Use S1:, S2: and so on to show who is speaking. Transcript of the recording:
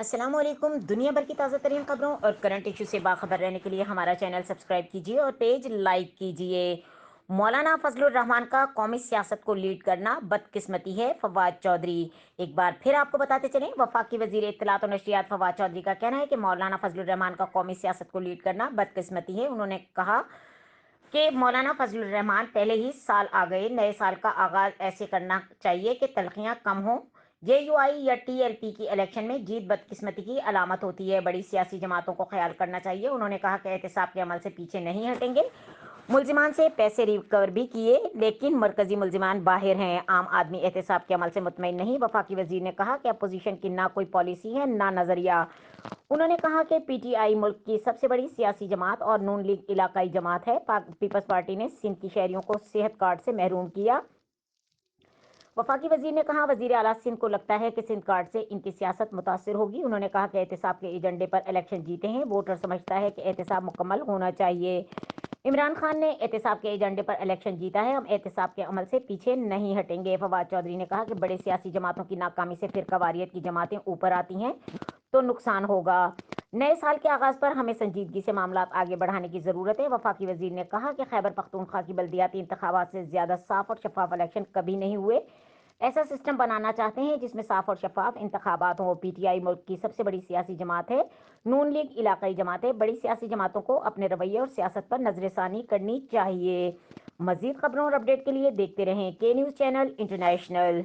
S1: السلام علیکم۔ دنیا بھر کی تازہ ترین خبروں اور کرنٹ ایشو سے باخبر رہنے کے لیے ہمارا چینل سبسکرائب کیجیے اور پیج لائک کیجیے۔ مولانا فضل الرحمان کا قومی سیاست کو لیڈ کرنا بدقسمتی ہے، فواد چودھری۔ ایک بار پھر آپ کو بتاتے چلیں، وفاقی وزیر اطلاعات و نشریات فواد چودھری کا کہنا ہے کہ مولانا فضل الرحمان کا قومی سیاست کو لیڈ کرنا بدقسمتی ہے۔ انہوں نے کہا کہ مولانا فضل الرحمان پہلے ہی سال آ گئے، نئے سال کا آغاز ایسے کرنا چاہیے کہ تلخیاں کم ہوں۔ جے یو آئی یا ٹی ایل پی کی الیکشن میں جیت بدقسمتی کی علامت ہوتی ہے، بڑی سیاسی جماعتوں کو خیال کرنا چاہیے۔ انہوں نے کہا کہ احتساب کے عمل سے پیچھے نہیں ہٹیں گے، ملزمان سے پیسے ریکور بھی کیے، لیکن مرکزی ملزمان باہر ہیں، عام آدمی احتساب کے عمل سے مطمئن نہیں۔ وفاقی وزیر نے کہا کہ اپوزیشن کی نہ کوئی پالیسی ہے نہ نظریہ۔ انہوں نے کہا کہ پی ٹی آئی ملک کی سب سے بڑی سیاسی جماعت اور نون لیگ علاقائی جماعت ہے۔ پیپلز پارٹی نے سندھ کی شہریوں کو صحت کارڈ سے محروم کیا۔ وفاقی وزیر نے کہا وزیر اعلیٰ سندھ کو لگتا ہے کہ سندھ کارڈ سے ان کی سیاست متاثر ہوگی۔ انہوں نے کہا کہ احتساب کے ایجنڈے پر الیکشن جیتے ہیں، ووٹر سمجھتا ہے کہ احتساب مکمل ہونا چاہیے۔ عمران خان نے احتساب کے ایجنڈے پر الیکشن جیتا ہے، ہم احتساب کے عمل سے پیچھے نہیں ہٹیں گے۔ فواد چودھری نے کہا کہ بڑے سیاسی جماعتوں کی ناکامی سے فرقہ واریت کی جماعتیں اوپر آتی ہیں تو نقصان ہوگا۔ نئے سال کے آغاز پر ہمیں سنجیدگی سے معاملات آگے بڑھانے کی ضرورت ہے۔ وفاقی وزیر نے کہا کہ خیبر پختونخوا کی بلدیاتی انتخابات سے زیادہ صاف اور شفاف الیکشن کبھی نہیں ہوئے۔ ایسا سسٹم بنانا چاہتے ہیں جس میں صاف اور شفاف انتخابات ہوں۔ پی ٹی آئی ملک کی سب سے بڑی سیاسی جماعت ہے، نون لیگ علاقائی جماعت ہے۔ بڑی سیاسی جماعتوں کو اپنے رویے اور سیاست پر نظر ثانی کرنی چاہیے۔ مزید خبروں اور اپڈیٹ کے لیے دیکھتے رہیں کے نیوز چینل انٹرنیشنل۔